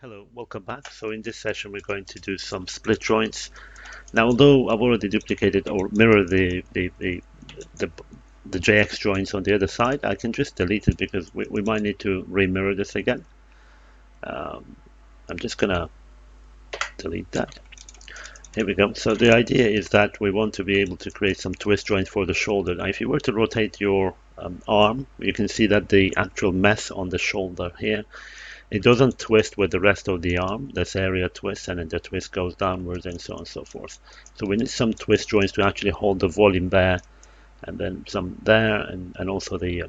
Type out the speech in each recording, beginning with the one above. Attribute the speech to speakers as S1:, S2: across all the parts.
S1: Hello, welcome back. So in this session, we're going to do some split joints. Now, although I've already duplicated or mirrored the JX joints on the other side, I can just delete it because we might need to remirror this again. I'm just gonna delete that. Here we go. So the idea is that we want to be able to create some twist joints for the shoulder. Now, if you were to rotate your arm, you can see that the actual mess on the shoulder here, it doesn't twist with the rest of the arm. This area twists and then the twist goes downwards and so on and so forth. So we need some twist joints to actually hold the volume there, and then some there, and also the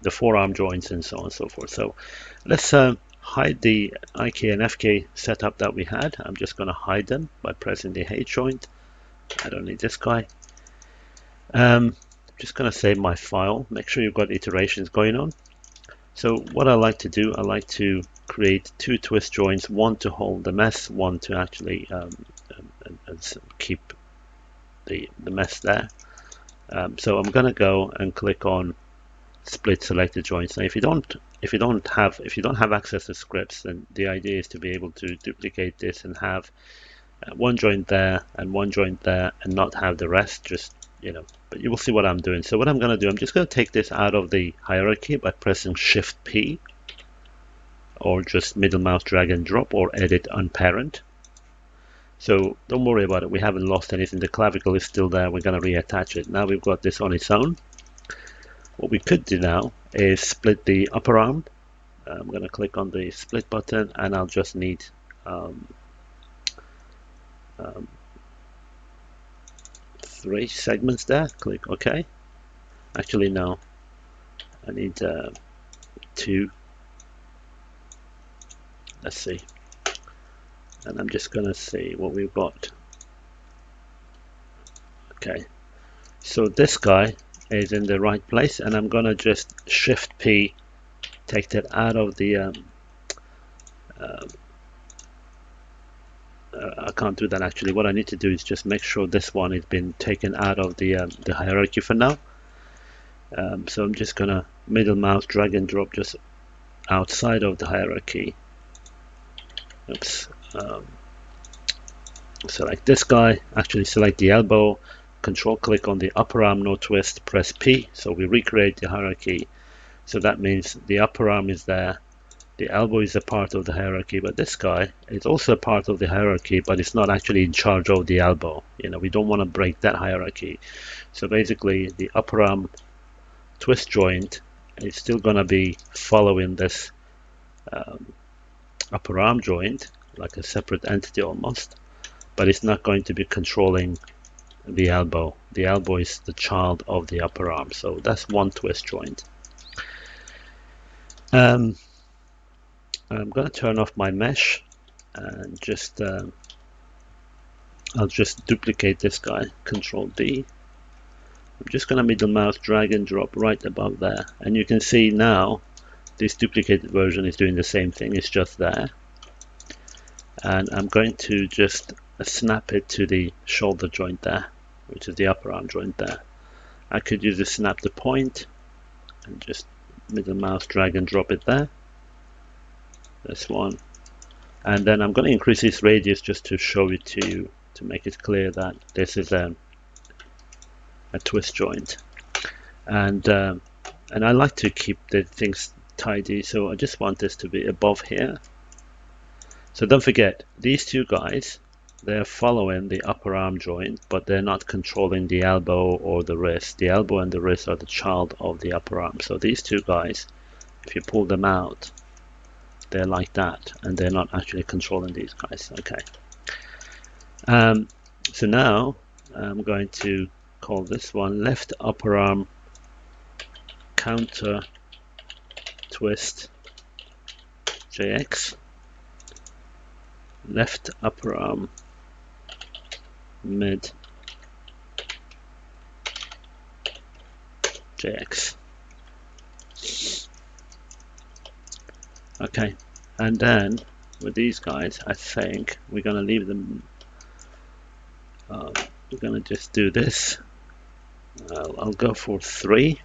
S1: forearm joints and so on and so forth. So let's hide the IK and FK setup that we had. I'm just going to hide them by pressing the H joint. I don't need this guy. Just going to save my file. Make sure you've got iterations going on. So what I like to do, I like to create two twist joints, one to hold the mess, one to actually keep the mess there. So I'm going to go and click on split selected joints. Now, if you don't have access to scripts, then the idea is to be able to duplicate this and have one joint there and one joint there, and not have the rest. Just but you will see what I'm doing. So what I'm going to do, I'm just going to take this out of the hierarchy by pressing Shift P, or just middle mouse drag and drop, or edit unparent. So don't worry about it, we haven't lost anything. The clavicle is still there. We're going to reattach it. Now we've got this on its own. What we could do now is split the upper arm. I'm going to click on the split button, and I'll just need 3 segments there. Click OK. Actually, no, I need 2. Let's see. And I'm just going to see what we've got. Okay, so this guy is in the right place, and I'm going to just Shift P, take that out of the I can't do that actually. What I need to do is just make sure this one has been taken out of the hierarchy for now. So I'm just gonna middle mouse drag and drop just outside of the hierarchy. Oops. Select this guy, actually select the elbow, control click on the upper arm, no twist, press P, so we recreate the hierarchy. So that means the upper arm is there, the elbow is a part of the hierarchy, but this guy is also a part of the hierarchy, but it's not actually in charge of the elbow. We don't want to break that hierarchy. So basically the upper arm twist joint is still going to be following this upper arm joint like a separate entity almost, but it's not going to be controlling the elbow. The elbow is the child of the upper arm. So that's one twist joint. I'm going to turn off my mesh and just I'll just duplicate this guy, Control D. I'm just going to middle mouse drag and drop right above there, and you can see now this duplicated version is doing the same thing. It's just there, and I'm going to just snap it to the shoulder joint there, which is the upper arm joint there. I could use the snap to point and just middle mouse drag and drop it there, this one, and then I'm going to increase this radius just to show it to you, to make it clear that this is a twist joint. And I like to keep the things tidy, so I just want this to be above here. So don't forget, these two guys, they're following the upper arm joint, but they're not controlling the elbow or the wrist. The elbow and the wrist are the child of the upper arm. So these two guys, if you pull them out, they're like that, and they're not actually controlling these guys. Okay. So now I'm going to call this one left upper arm counter twist JX, left upper arm mid JX. Okay, and then with these guys, I think we're going to leave them. We're going to just do this. I'll go for 3.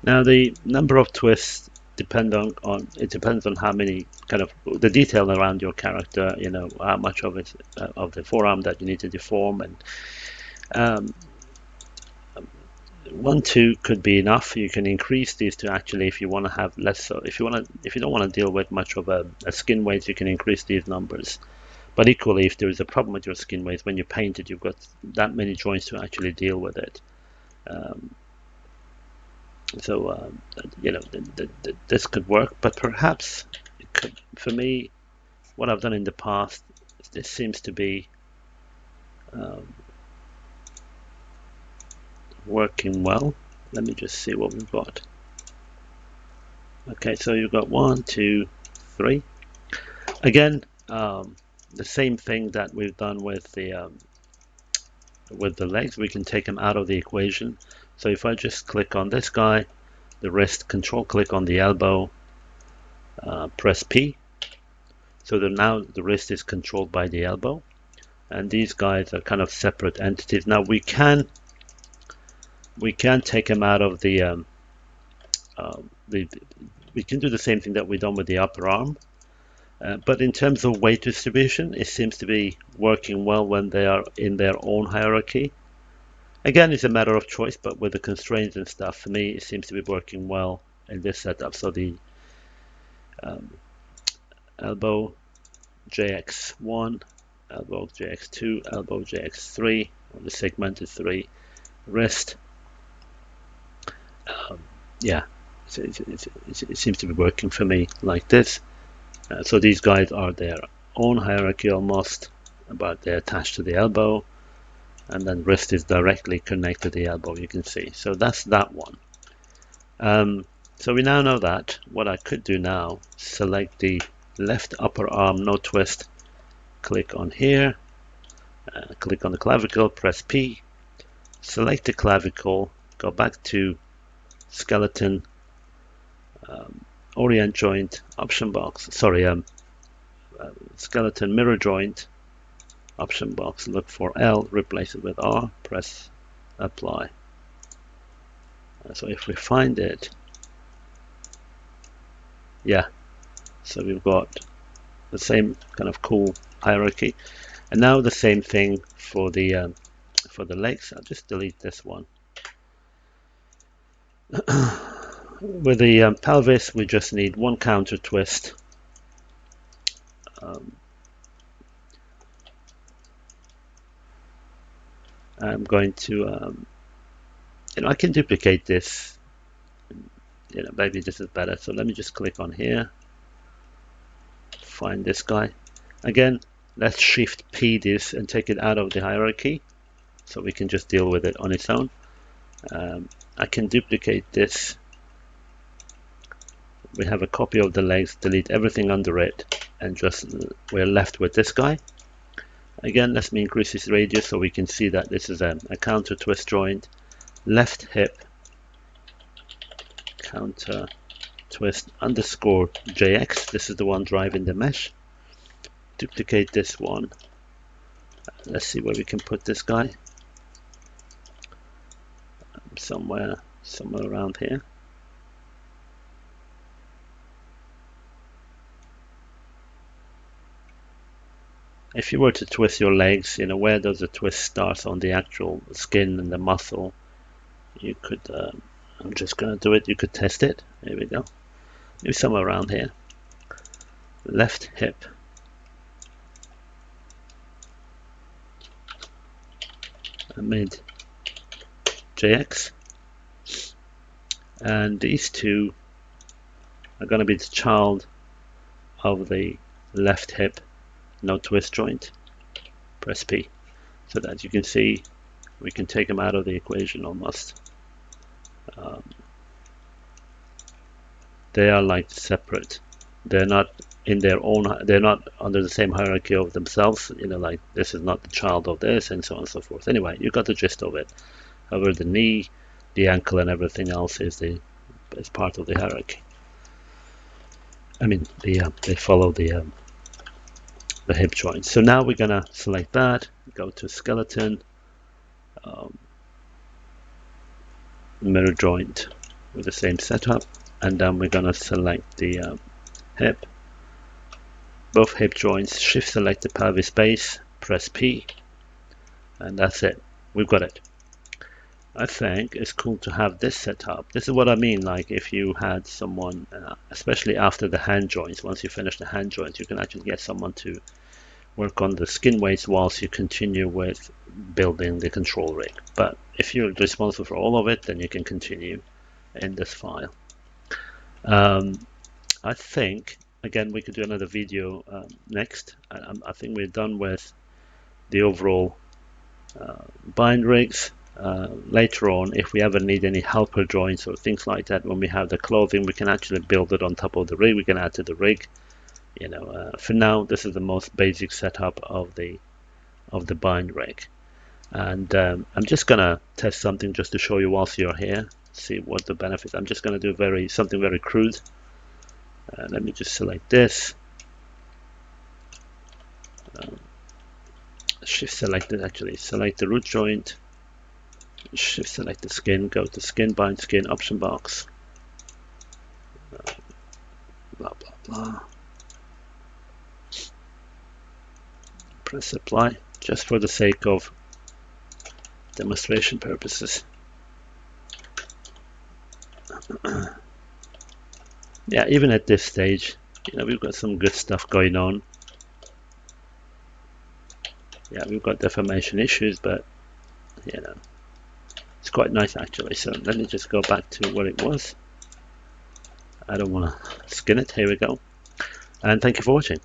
S1: Now the number of twists depends on how many kind of the detail around your character, you know, how much of it of the forearm that you need to deform, and um, 1, 2 could be enough. You can increase these to actually, if you want to have less, so if you don't want to deal with much of a skin weight, you can increase these numbers. But equally, if there is a problem with your skin weight, when you paint it, you've got that many joints to actually deal with it. You know, this could work, but perhaps it could, for me, what I've done in the past, this seems to be working well. Let me just see what we've got. Okay, so you've got 1, 2, 3. Again, the same thing that we've done with the legs. We can take them out of the equation. So if I just click on this guy, the wrist, control click on the elbow, press P. So that now the wrist is controlled by the elbow, and these guys are kind of separate entities. Now we can take them out of the we can do the same thing that we've done with the upper arm, but in terms of weight distribution, it seems to be working well when they are in their own hierarchy. Again, it's a matter of choice, but with the constraints and stuff, for me, it seems to be working well in this setup. So the elbow JX1, elbow JX2, elbow JX3, or the segmented 3, wrist. Yeah, it seems to be working for me like this. So these guys are their own hierarchy almost, but they're attached to the elbow, and then wrist is directly connected to the elbow, you can see. So that's that one. So we now know that. What I could do now, select the left upper arm, no twist, click on here, click on the clavicle, press P, select the clavicle, go back to skeleton, orient joint, option box, skeleton mirror joint, option box, look for L, replace it with R, press apply. So if we find it, yeah, so we've got the same kind of cool hierarchy. And now the same thing for the legs. I'll just delete this one. With the pelvis, we just need 1 counter twist. I'm going to, I can duplicate this. Maybe this is better. So let me just click on here, find this guy. Again, let's Shift P this and take it out of the hierarchy, so we can just deal with it on its own. I can duplicate this. We have a copy of the legs, delete everything under it, and we're left with this guy. Again, let me increase this radius so we can see that this is a counter twist joint. Left hip, counter twist underscore JX. This is the one driving the mesh. Duplicate this one. Let's see where we can put this guy. Somewhere around here. If you were to twist your legs, where does the twist start on the actual skin and the muscle? You could, I'm just going to do it, you could test it. There we go. Maybe somewhere around here. Left hip. Mid JX. And these two are going to be the child of the left hip, no twist joint. Press P. So that you can see we can take them out of the equation almost. They are like separate. They're not in their own, they're not under the same hierarchy of themselves, like this is not the child of this, and so on and so forth. Anyway, you got the gist of it. However, the knee, the ankle, and everything else is part of the hierarchy. I mean, they follow the hip joint. So now we're gonna select that, go to skeleton, mirror joint, with the same setup, and then we're going to select the hip, both hip joints, shift select the pelvis base, press P, and that's it. We've got it. I think it's cool to have this set up. This is what I mean, like if you had someone, especially after the hand joints, once you finish the hand joints, you can actually get someone to work on the skin weights whilst you continue with building the control rig. But if you're responsible for all of it, then you can continue in this file. I think, again, we could do another video next. I think we're done with the overall bind rigs. Later on, if we ever need any helper joints or things like that, when we have the clothing, we can actually build it on top of the rig. We can add to the rig. You know, for now, this is the most basic setup of the bind rig. And I'm just gonna test something just to show you whilst you're here, see what the benefits. I'm just gonna do something very crude. Let me just select this. Shift select it, actually select the root joint, shift select the skin, go to skin, bind skin, option box, blah blah blah, press apply, just for the sake of demonstration purposes. Yeah, even at this stage, you know, we've got some good stuff going on. Yeah, we've got deformation issues, but you know, it's quite nice actually. So let me just go back to what it was. I don't want to skin it. Here we go. And thank you for watching.